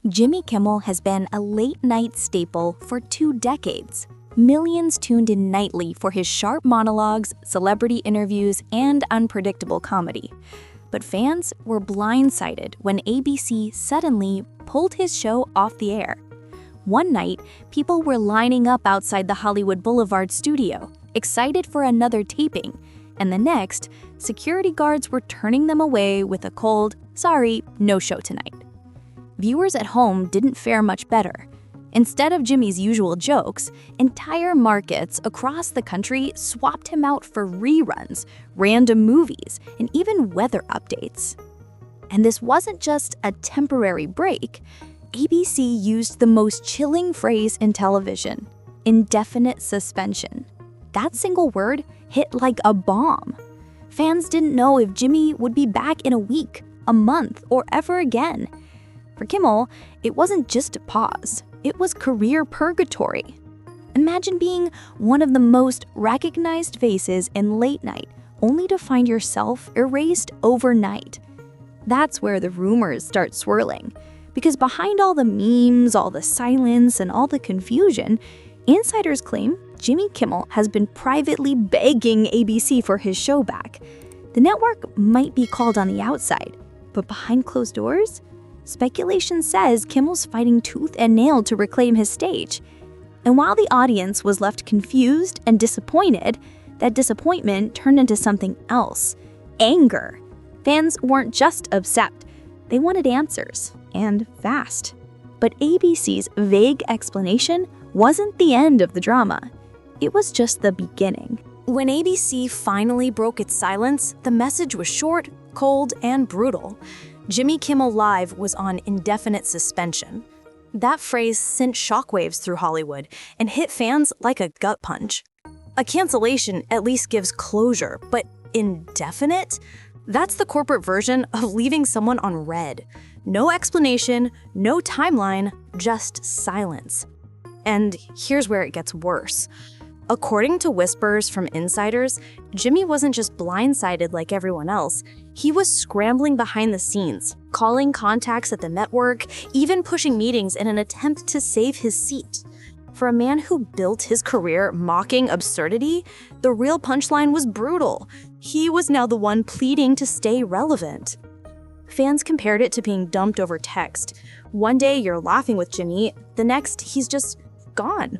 Jimmy Kimmel has been a late-night staple for 2 decades. Millions tuned in nightly for his sharp monologues, celebrity interviews, and unpredictable comedy. But fans were blindsided when ABC suddenly pulled his show off the air. One night, people were lining up outside the Hollywood Boulevard studio, excited for another taping, and the next, security guards were turning them away with a cold, "Sorry, no show tonight." Viewers at home didn't fare much better. Instead of Jimmy's usual jokes, entire markets across the country swapped him out for reruns, random movies, and even weather updates. And this wasn't just a temporary break. ABC used the most chilling phrase in television: indefinite suspension. That single word hit like a bomb. Fans didn't know if Jimmy would be back in a week, a month, or ever again. For Kimmel, it wasn't just a pause. It was career purgatory. Imagine being one of the most recognized faces in late night, only to find yourself erased overnight. That's where the rumors start swirling. Because behind all the memes, all the silence, and all the confusion, insiders claim Jimmy Kimmel has been privately begging ABC for his show back. The network might be called on the outside, but behind closed doors, speculation says Kimmel's fighting tooth and nail to reclaim his stage. And while the audience was left confused and disappointed, that disappointment turned into something else: anger. Fans weren't just upset, they wanted answers, and fast. But ABC's vague explanation wasn't the end of the drama. It was just the beginning. When ABC finally broke its silence, the message was short, cold, and brutal. Jimmy Kimmel Live was on indefinite suspension. That phrase sent shockwaves through Hollywood and hit fans like a gut punch. A cancellation at least gives closure, but indefinite? That's the corporate version of leaving someone on red. No explanation, no timeline, just silence. And here's where it gets worse. According to whispers from insiders, Jimmy wasn't just blindsided like everyone else. He was scrambling behind the scenes, calling contacts at the network, even pushing meetings in an attempt to save his seat. For a man who built his career mocking absurdity, the real punchline was brutal. He was now the one pleading to stay relevant. Fans compared it to being dumped over text. One day you're laughing with Jimmy, the next he's just gone.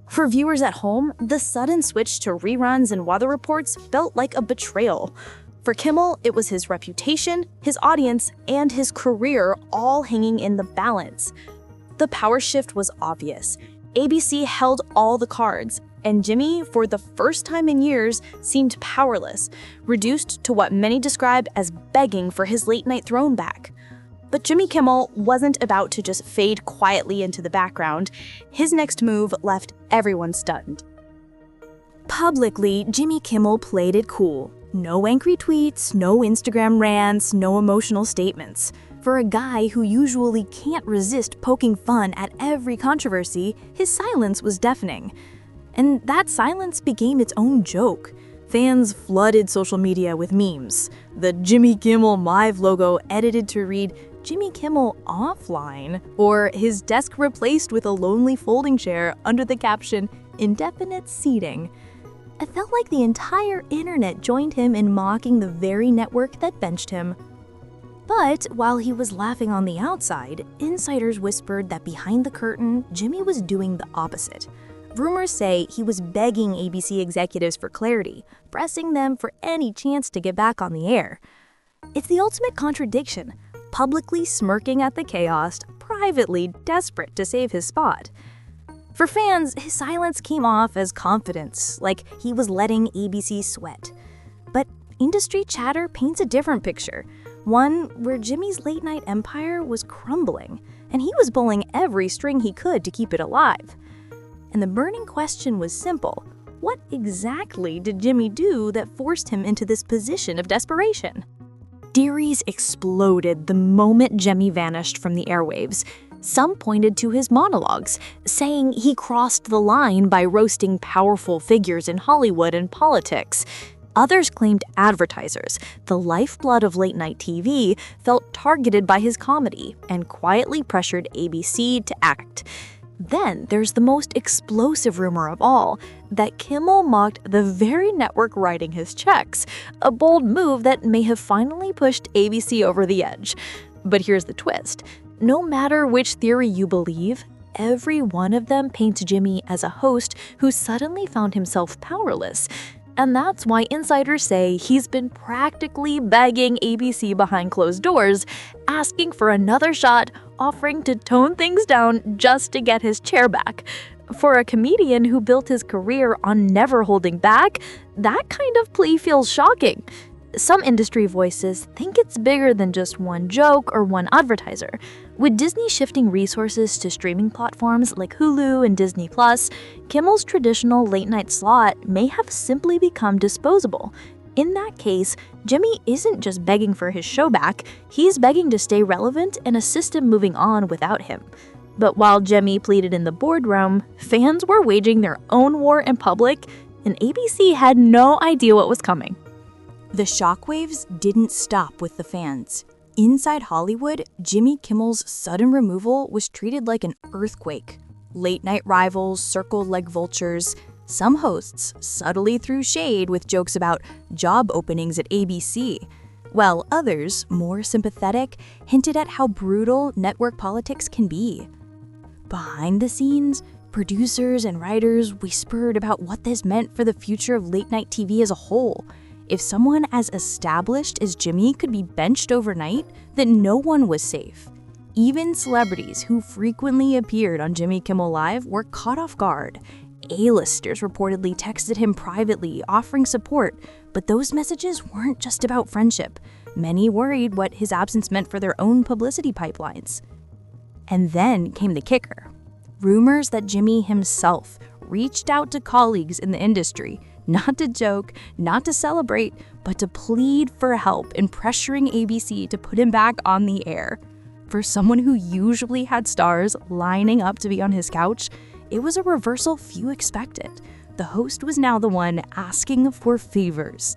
For viewers at home, the sudden switch to reruns and weather reports felt like a betrayal. For Kimmel, it was his reputation, his audience, and his career all hanging in the balance. The power shift was obvious. ABC held all the cards, and Jimmy, for the first time in years, seemed powerless, reduced to what many describe as begging for his late-night throne back. But Jimmy Kimmel wasn't about to just fade quietly into the background. His next move left everyone stunned. Publicly, Jimmy Kimmel played it cool. No angry tweets, no Instagram rants, no emotional statements. For a guy who usually can't resist poking fun at every controversy, his silence was deafening. And that silence became its own joke. Fans flooded social media with memes. The Jimmy Kimmel Live logo edited to read Jimmy Kimmel offline, or his desk replaced with a lonely folding chair under the caption indefinite seating. It felt like the entire internet joined him in mocking the very network that benched him. But while he was laughing on the outside, insiders whispered that behind the curtain, Jimmy was doing the opposite. Rumors say he was begging ABC executives for clarity, pressing them for any chance to get back on the air. It's the ultimate contradiction: publicly smirking at the chaos, privately desperate to save his spot. For fans, his silence came off as confidence, like he was letting ABC sweat. But industry chatter paints a different picture, one where Jimmy's late-night empire was crumbling, and he was pulling every string he could to keep it alive. And the burning question was simple: what exactly did Jimmy do that forced him into this position of desperation? Theories exploded the moment Jimmy vanished from the airwaves. Some pointed to his monologues, saying he crossed the line by roasting powerful figures in Hollywood and politics. Others claimed advertisers, the lifeblood of late-night TV, felt targeted by his comedy and quietly pressured ABC to act. Then there's the most explosive rumor of all, that Kimmel mocked the very network writing his checks, a bold move that may have finally pushed ABC over the edge. But here's the twist. No matter which theory you believe, every one of them paints Jimmy as a host who suddenly found himself powerless. And that's why insiders say he's been practically begging ABC behind closed doors, asking for another shot, offering to tone things down just to get his chair back. For a comedian who built his career on never holding back, that kind of plea feels shocking. Some industry voices think it's bigger than just one joke or one advertiser. With Disney shifting resources to streaming platforms like Hulu and Disney+, Kimmel's traditional late-night slot may have simply become disposable. In that case, Jimmy isn't just begging for his show back, he's begging to stay relevant in a system moving on without him. But while Jimmy pleaded in the boardroom, fans were waging their own war in public, and ABC had no idea what was coming. The shockwaves didn't stop with the fans. Inside Hollywood, Jimmy Kimmel's sudden removal was treated like an earthquake. Late-night rivals circled like vultures. Some hosts subtly threw shade with jokes about job openings at ABC, while others, more sympathetic, hinted at how brutal network politics can be. Behind the scenes, producers and writers whispered about what this meant for the future of late-night TV as a whole. If someone as established as Jimmy could be benched overnight, then no one was safe. Even celebrities who frequently appeared on Jimmy Kimmel Live were caught off guard. A-listers reportedly texted him privately, offering support, but those messages weren't just about friendship. Many worried what his absence meant for their own publicity pipelines. And then came the kicker. Rumors that Jimmy himself reached out to colleagues in the industry, not to joke, not to celebrate, but to plead for help in pressuring ABC to put him back on the air. For someone who usually had stars lining up to be on his couch, it was a reversal few expected. The host was now the one asking for favors.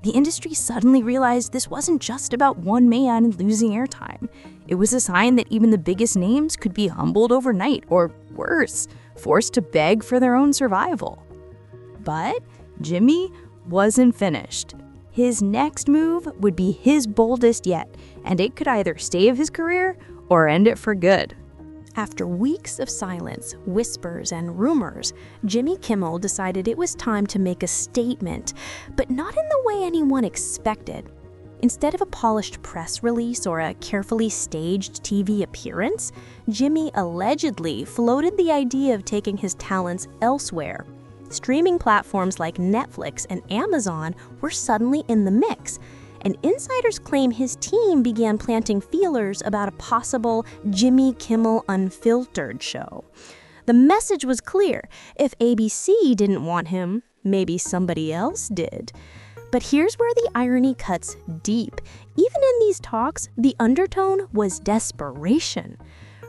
The industry suddenly realized this wasn't just about one man losing airtime. It was a sign that even the biggest names could be humbled overnight, or worse, forced to beg for their own survival. But Jimmy wasn't finished. His next move would be his boldest yet, and it could either save his career or end it for good. After weeks of silence, whispers, and rumors, Jimmy Kimmel decided it was time to make a statement, but not in the way anyone expected. Instead of a polished press release or a carefully staged TV appearance, Jimmy allegedly floated the idea of taking his talents elsewhere. Streaming platforms like Netflix and Amazon were suddenly in the mix, and insiders claim his team began planting feelers about a possible Jimmy Kimmel Unfiltered show. The message was clear: if ABC didn't want him, maybe somebody else did. But here's where the irony cuts deep. Even in these talks, the undertone was desperation.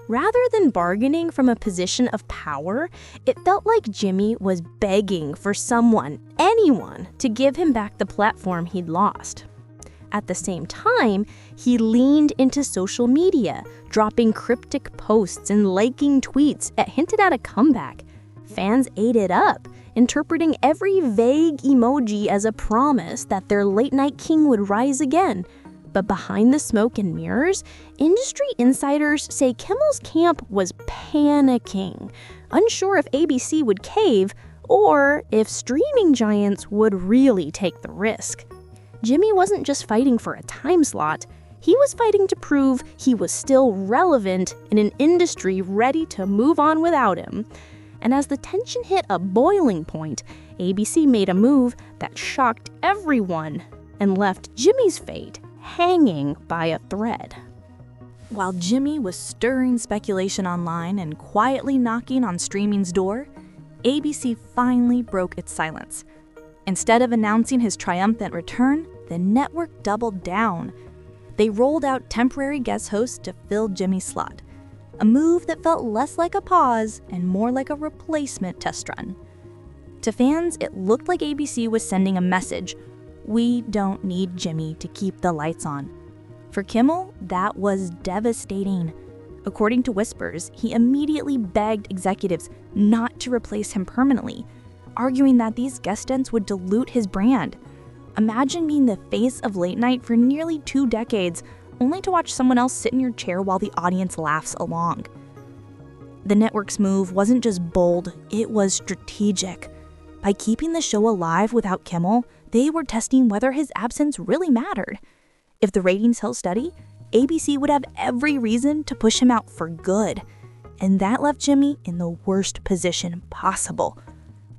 Rather than bargaining from a position of power, it felt like Jimmy was begging for someone, anyone, to give him back the platform he'd lost. At the same time, he leaned into social media, dropping cryptic posts and liking tweets that hinted at a comeback. Fans ate it up, interpreting every vague emoji as a promise that their late-night king would rise again. But behind the smoke and mirrors, industry insiders say Kimmel's camp was panicking, unsure if ABC would cave or if streaming giants would really take the risk. Jimmy wasn't just fighting for a time slot, he was fighting to prove he was still relevant in an industry ready to move on without him. And as the tension hit a boiling point, ABC made a move that shocked everyone and left Jimmy's fate hanging by a thread. While Jimmy was stirring speculation online and quietly knocking on streaming's door, ABC finally broke its silence. Instead of announcing his triumphant return, the network doubled down. They rolled out temporary guest hosts to fill Jimmy's slot, a move that felt less like a pause and more like a replacement test run. To fans, it looked like ABC was sending a message: We don't need Jimmy to keep the lights on. For Kimmel, that was devastating. According to Whispers, he immediately begged executives not to replace him permanently, arguing that these guest stunts would dilute his brand. Imagine being the face of late night for nearly 2 decades, only to watch someone else sit in your chair while the audience laughs along. The network's move wasn't just bold, it was strategic. By keeping the show alive without Kimmel, they were testing whether his absence really mattered. If the ratings held steady, ABC would have every reason to push him out for good. And that left Jimmy in the worst position possible.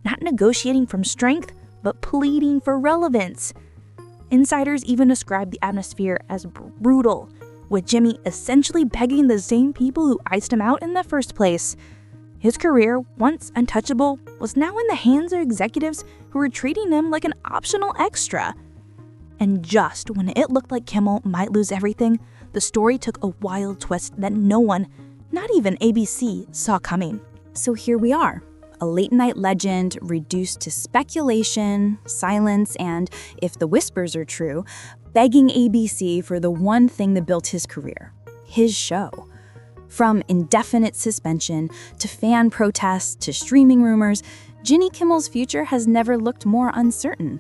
Not negotiating from strength, but pleading for relevance. Insiders even described the atmosphere as brutal, with Jimmy essentially begging the same people who iced him out in the first place. His career, once untouchable, was now in the hands of executives who were treating him like an optional extra. And just when it looked like Kimmel might lose everything, the story took a wild twist that no one, not even ABC, saw coming. So here we are, a late-night legend reduced to speculation, silence, and, if the whispers are true, begging ABC for the one thing that built his career, his show. From indefinite suspension to fan protests to streaming rumors, Jimmy Kimmel's future has never looked more uncertain.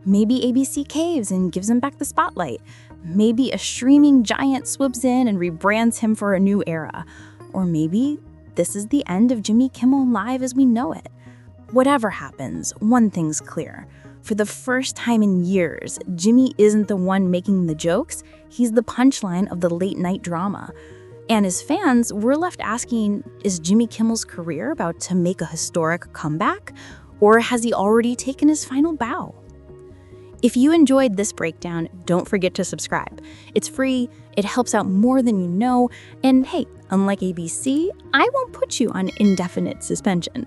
Maybe ABC caves and gives him back the spotlight. Maybe a streaming giant swoops in and rebrands him for a new era. Or maybe this is the end of Jimmy Kimmel Live as we know it. Whatever happens, one thing's clear. For the first time in years, Jimmy isn't the one making the jokes, he's the punchline of the late-night drama. And as fans, we're left asking, is Jimmy Kimmel's career about to make a historic comeback? Or has he already taken his final bow? If you enjoyed this breakdown, don't forget to subscribe. It's free, it helps out more than you know, and hey, unlike ABC, I won't put you on indefinite suspension.